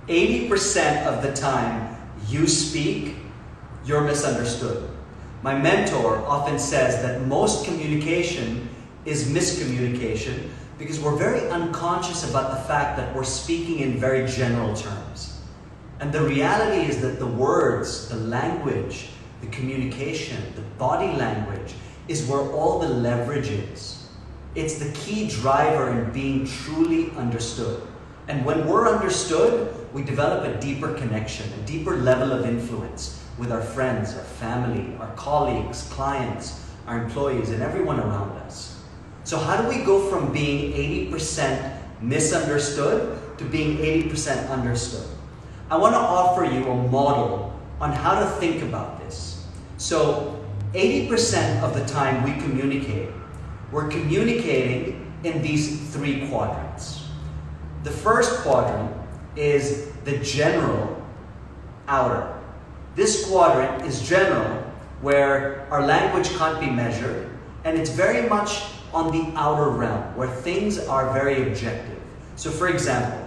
80% of the time you speak, you're misunderstood. My mentor often says that most communication is miscommunication because we're very unconscious about the fact that we're speaking in very general terms. And the reality is that the words, the language, the communication, the body language is where all the leverage is. It's the key driver in being truly understood. And when we're understood, we develop a deeper connection, a deeper level of influence with our friends, our family, our colleagues, clients, our employees, and everyone around us. So how do we go from being 80% misunderstood to being 80% understood? I want to offer you a model on how to think about this. So 80% of the time we communicate, we're communicating in these three quadrants. The first quadrant is the general outer. This quadrant is general, where our language can't be measured, and it's very much on the outer realm, where things are very objective. So for example,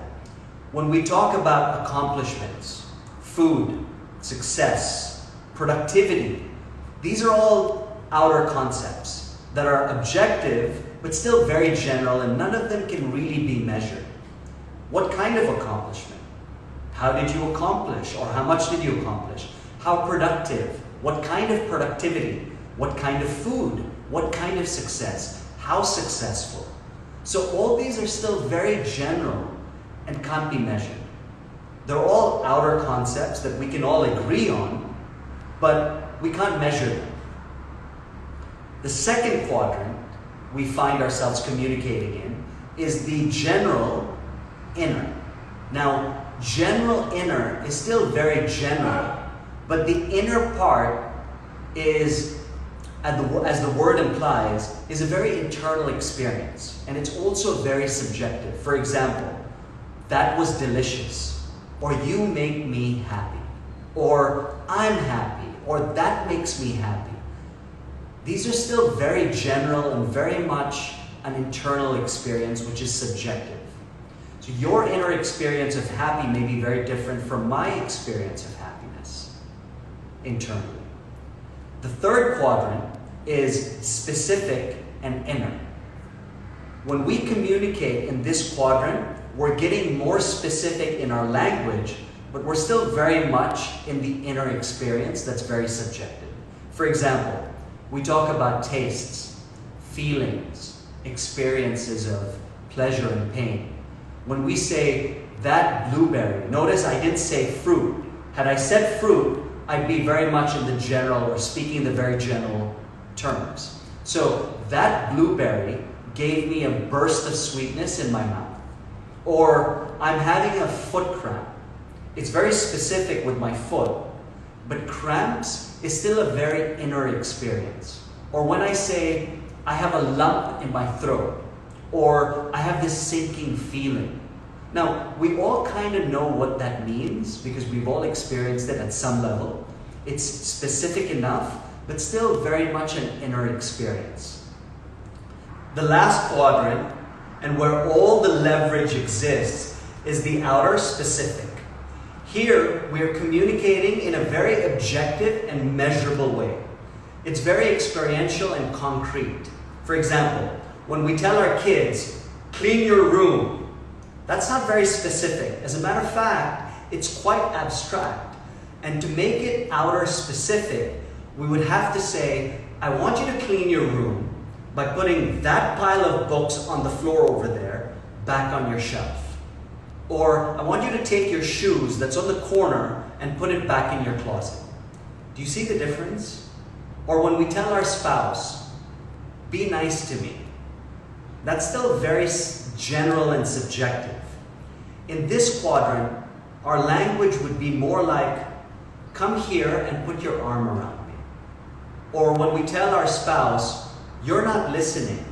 when we talk about accomplishments, food, success, productivity, these are all outer concepts that are objective, but still very general, and none of them can really be measured. What kind of accomplishment? How did you accomplish? Or how much did you accomplish? How productive? What kind of productivity? What kind of food? What kind of success? How successful? So all these are still very general and can't be measured. They're all outer concepts that we can all agree on, but we can't measure them. The second quadrant we find ourselves communicating in is the general inner. Now, general inner is still very general, but the inner part is, as the word implies, is a very internal experience, and it's also very subjective. For example, that was delicious, or you make me happy, or I'm happy, or that makes me happy. These are still very general and very much an internal experience, which is subjective. So your inner experience of happy may be very different from my experience of happiness internally. The third quadrant is specific and inner. When we communicate in this quadrant, we're getting more specific in our language, but we're still very much in the inner experience that's very subjective. For example, we talk about tastes, feelings, experiences of pleasure and pain. When we say that blueberry, notice I didn't say fruit. Had I said fruit, I'd be very much in the general, or speaking in the very general terms. So that blueberry gave me a burst of sweetness in my mouth. Or I'm having a foot cramp. It's very specific with my foot, but cramps is still a very inner experience. Or when I say I have a lump in my throat, or I have this sinking feeling. Now, we all kind of know what that means because we've all experienced it at some level. It's specific enough, but still very much an inner experience. The last quadrant, and where all the leverage exists, is the outer specific. Here, we're communicating in a very objective and measurable way. It's very experiential and concrete. For example, when we tell our kids, clean your room, that's not very specific. As a matter of fact, it's quite abstract. And to make it outer specific, we would have to say, I want you to clean your room by putting that pile of books on the floor over there back on your shelf. Or I want you to take your shoes that's on the corner and put it back in your closet. Do you see the difference? Or when we tell our spouse, be nice to me, that's still very general and subjective. In this quadrant, our language would be more like, come here and put your arm around me. Or when we tell our spouse, you're not listening.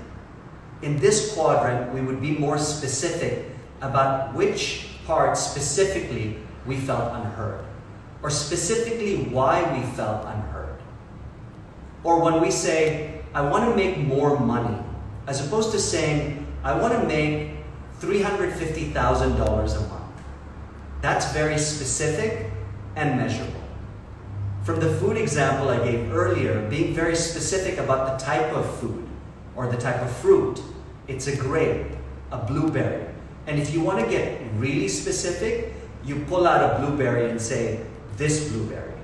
In this quadrant, we would be more specific about which part specifically we felt unheard, or specifically why we felt unheard. Or when we say, I want to make more money, as opposed to saying, I want to make $350,000 a month. That's very specific and measurable. From the food example I gave earlier, being very specific about the type of food or the type of fruit. It's a grape, a blueberry. And if you want to get really specific, you pull out a blueberry and say, this blueberry.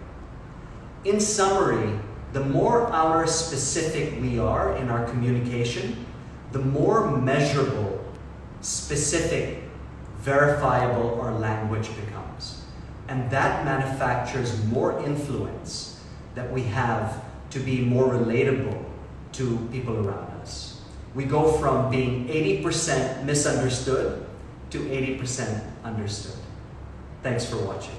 In summary, the more outer specific we are in our communication, the more measurable, specific, verifiable our language becomes. And that manufactures more influence that we have to be more relatable to people around us. We go from being 80% misunderstood to 80% understood. Thanks for watching.